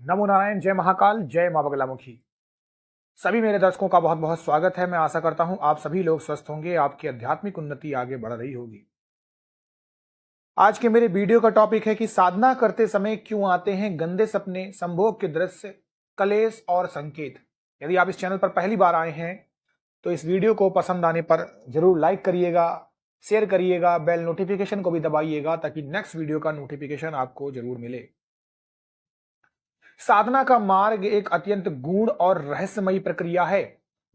नमो नारायण, जय महाकाल, जय मां बगलामुखी। सभी मेरे दर्शकों का बहुत बहुत स्वागत है। मैं आशा करता हूं आप सभी लोग स्वस्थ होंगे, आपकी आध्यात्मिक उन्नति आगे बढ़ रही होगी। आज के मेरे वीडियो का टॉपिक है कि साधना करते समय क्यों आते हैं गंदे सपने, संभोग के दृश्य, कलेश और संकेत। यदि आप इस चैनल पर पहली बार आए हैं तो इस वीडियो को पसंद आने पर जरूर लाइक करिएगा, शेयर करिएगा, बेल नोटिफिकेशन को भी दबाइएगा ताकि नेक्स्ट वीडियो का नोटिफिकेशन आपको जरूर मिले। साधना का मार्ग एक अत्यंत गूढ़ और रहस्यमयी प्रक्रिया है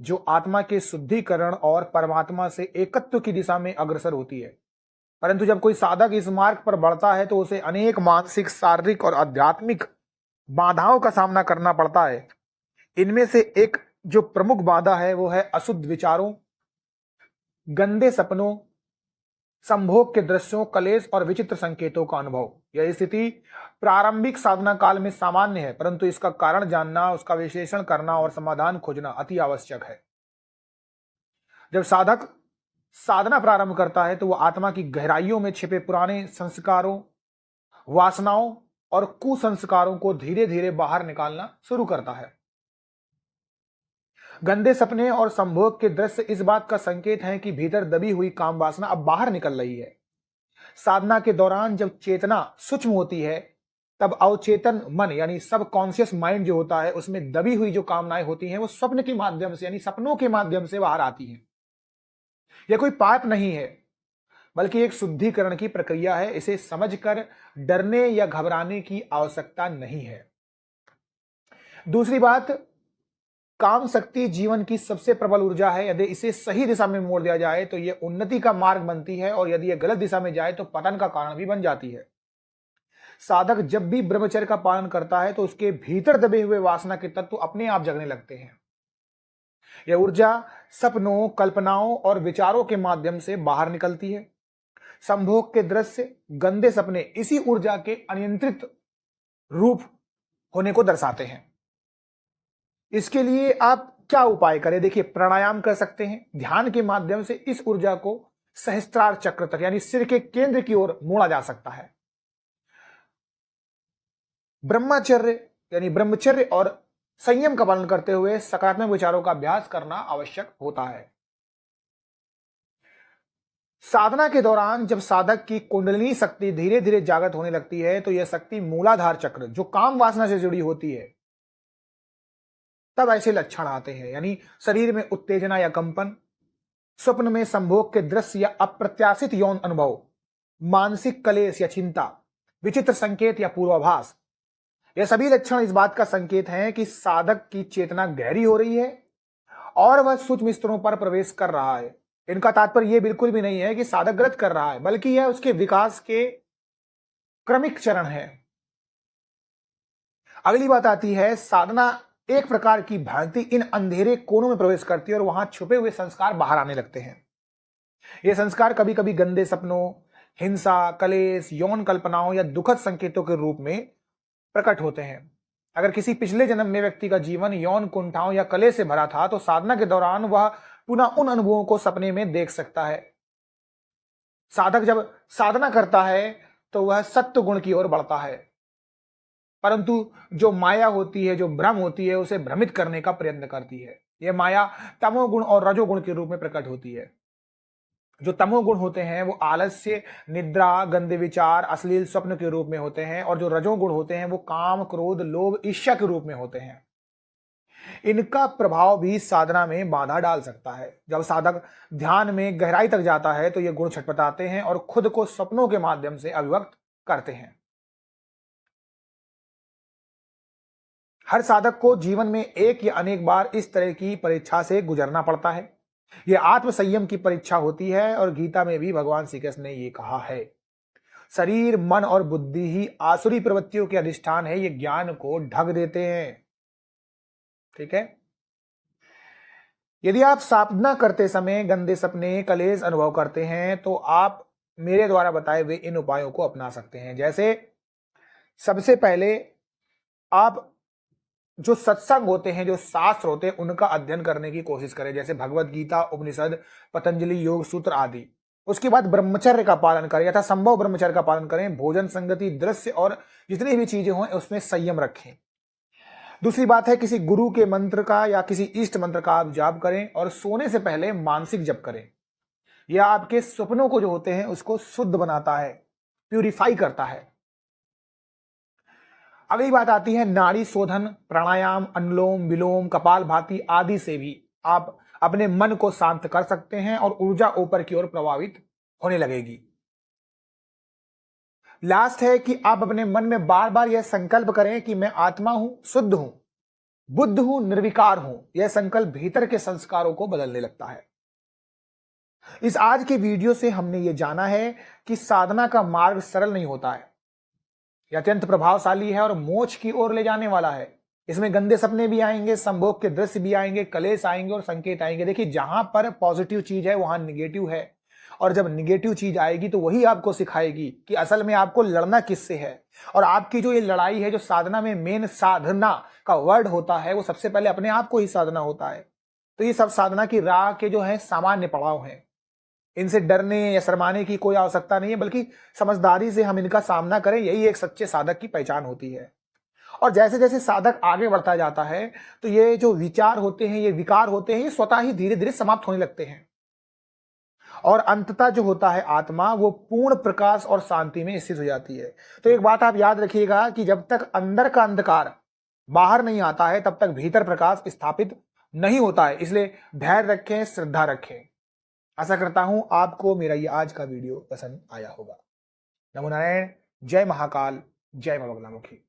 जो आत्मा के शुद्धिकरण और परमात्मा से एकत्व की दिशा में अग्रसर होती है। परंतु जब कोई साधक इस मार्ग पर बढ़ता है तो उसे अनेक मानसिक, शारीरिक और आध्यात्मिक बाधाओं का सामना करना पड़ता है। इनमें से एक जो प्रमुख बाधा है वो है अशुद्ध विचारों, गंदे सपनों, संभोग के दृश्यों, कलेश और विचित्र संकेतों का अनुभव। यह स्थिति प्रारंभिक साधना काल में सामान्य है, परंतु इसका कारण जानना, उसका विश्लेषण करना और समाधान खोजना अति आवश्यक है। जब साधक साधना प्रारंभ करता है तो वह आत्मा की गहराइयों में छिपे पुराने संस्कारों, वासनाओं और कुसंस्कारों को धीरे धीरे बाहर निकालना शुरू करता है। गंदे सपने और संभोग के दृश्य इस बात का संकेत हैं कि भीतर दबी हुई काम वासना अब बाहर निकल रही है। साधना के दौरान जब चेतना सूक्ष्म होती है तब अवचेतन मन यानी सब कॉन्शियस माइंड जो होता है उसमें दबी हुई जो कामनाएं होती हैं वो स्वप्न के माध्यम से यानी सपनों के माध्यम से बाहर आती हैं। यह कोई पाप नहीं है बल्कि एक शुद्धिकरण की प्रक्रिया है। इसे समझकर डरने या घबराने की आवश्यकता नहीं है। दूसरी बात, काम शक्ति जीवन की सबसे प्रबल ऊर्जा है। यदि इसे सही दिशा में मोड़ दिया जाए तो यह उन्नति का मार्ग बनती है और यदि यह गलत दिशा में जाए तो पतन का कारण भी बन जाती है। साधक जब भी ब्रह्मचर्य का पालन करता है तो उसके भीतर दबे हुए वासना के तत्व अपने आप जगने लगते हैं। यह ऊर्जा सपनों, कल्पनाओं और विचारों के माध्यम से बाहर निकलती है। संभोग के दृश्य, गंदे सपने इसी ऊर्जा के अनियंत्रित रूप होने को दर्शाते हैं। इसके लिए आप क्या उपाय करें? देखिए, प्राणायाम कर सकते हैं। ध्यान के माध्यम से इस ऊर्जा को सहस्त्रार चक्र तक यानी सिर के केंद्र की ओर मोड़ा जा सकता है। ब्रह्मचर्य यानी ब्रह्मचर्य और संयम का पालन करते हुए सकारात्मक विचारों का अभ्यास करना आवश्यक होता है। साधना के दौरान जब साधक की कुंडलिनी शक्ति धीरे धीरे जागृत होने लगती है तो यह शक्ति मूलाधार चक्र जो काम वासना से जुड़ी होती है, तब ऐसे लक्षण आते हैं यानी शरीर में उत्तेजना या कंपन, स्वप्न में संभोग के दृश्य या अप्रत्याशित यौन अनुभव, मानसिक कलेश या चिंता, विचित्र संकेत या पूर्वाभास। यह सभी लक्षण इस बात का संकेत हैं कि साधक की चेतना गहरी हो रही है और वह सूक्ष्म स्तरों पर प्रवेश कर रहा है। इनका तात्पर्य यह बिल्कुल भी नहीं है कि साधक गलत कर रहा है, बल्कि यह उसके विकास के क्रमिक चरण है। अगली बात आती है, साधना एक प्रकार की भ्रांति इन अंधेरे कोनों में प्रवेश करती है और वहां छुपे हुए संस्कार बाहर आने लगते हैं। ये संस्कार कभी कभी गंदे सपनों, हिंसा, कलेश, यौन कल्पनाओं या दुखद संकेतों के रूप में प्रकट होते हैं। अगर किसी पिछले जन्म में व्यक्ति का जीवन यौन कुंठाओं या कलेश से भरा था तो साधना के दौरान वह पुनः उन अनुभवों को सपने में देख सकता है। साधक जब साधना करता है तो वह सत्व गुण की ओर बढ़ता है, परंतु जो माया होती है, जो भ्रम होती है, उसे भ्रमित करने का प्रयत्न करती है। यह माया तमोगुण और रजोगुण के रूप में प्रकट होती है। जो तमोगुण होते हैं वो आलस्य, निद्रा, गंदे विचार, अश्लील स्वप्न के रूप में होते हैं और जो रजोगुण होते हैं वो काम, क्रोध, लोभ, ईर्ष्या के रूप में होते हैं। इनका प्रभाव भी साधना में बाधा डाल सकता है। जब साधक ध्यान में गहराई तक जाता है तो ये गुण छटपटाते हैं और खुद को सपनों के माध्यम से अभिव्यक्त करते हैं। हर साधक को जीवन में एक या अनेक बार इस तरह की परीक्षा से गुजरना पड़ता है। यह आत्म संयम की परीक्षा होती है और गीता में भी भगवान श्री कृष्ण ने यह कहा है, शरीर, मन और बुद्धि ही आसुरी प्रवृत्तियों के अधिष्ठान है, ये ज्ञान को ढक देते हैं। ठीक है। यदि आप साधना करते समय गंदे सपने, कलेश अनुभव करते हैं तो आप मेरे द्वारा बताए हुए इन उपायों को अपना सकते हैं। जैसे सबसे पहले आप जो सत्संग होते हैं, जो शास्त्र होते हैं, उनका अध्ययन करने की कोशिश करें, जैसे भगवत गीता, उपनिषद, पतंजलि योग सूत्र आदि। उसके बाद ब्रह्मचर्य का पालन करें, यथा संभव ब्रह्मचर्य का पालन करें। भोजन, संगति, दृश्य और जितनी भी चीजें हों उसमें संयम रखें। दूसरी बात है, किसी गुरु के मंत्र का या किसी इष्ट मंत्र का आप जाप करें और सोने से पहले मानसिक जप करें। यह आपके सपनों को जो होते हैं उसको शुद्ध बनाता है, प्यूरिफाई करता है। अगली बात आती है नाड़ी शोधन, प्राणायाम, अनुलोम विलोम, कपालभाति आदि से भी आप अपने मन को शांत कर सकते हैं और ऊर्जा ऊपर की ओर प्रभावित होने लगेगी। लास्ट है कि आप अपने मन में बार बार यह संकल्प करें कि मैं आत्मा हूं, शुद्ध हूं, बुद्ध हूं, निर्विकार हूं। यह संकल्प भीतर के संस्कारों को बदलने लगता है। इस आज के वीडियो से हमने ये जाना है कि साधना का मार्ग सरल नहीं होता है, यह अत्यंत प्रभावशाली है और मोक्ष की ओर ले जाने वाला है। इसमें गंदे सपने भी आएंगे, संभोग के दृश्य भी आएंगे, कलेश आएंगे और संकेत आएंगे। देखिए, जहां पर पॉजिटिव चीज है वहां निगेटिव है, और जब निगेटिव चीज आएगी तो वही आपको सिखाएगी कि असल में आपको लड़ना किससे है। और आपकी जो ये लड़ाई है, जो साधना में मेन साधना का वर्ड होता है, वो सबसे पहले अपने आप को ही साधना होता है। तो ये सब साधना की राह के जो है सामान्य पड़ाव हैं, इनसे डरने या शर्माने की कोई आवश्यकता नहीं है, बल्कि समझदारी से हम इनका सामना करें, यही एक सच्चे साधक की पहचान होती है। और जैसे जैसे साधक आगे बढ़ता जाता है तो ये जो विचार होते हैं, ये विकार होते हैं, ये स्वतः ही धीरे धीरे समाप्त होने लगते हैं और अंततः जो होता है आत्मा, वो पूर्ण प्रकाश और शांति में स्थित हो जाती है। तो एक बात आप याद रखिएगा कि जब तक अंदर का अंधकार बाहर नहीं आता है तब तक भीतर प्रकाश स्थापित नहीं होता है। इसलिए धैर्य रखें, श्रद्धा रखें। आशा करता हूं आपको मेरा ये आज का वीडियो पसंद आया होगा। नमो नारायण। जय महाकाल, जय मां बगलामुखी।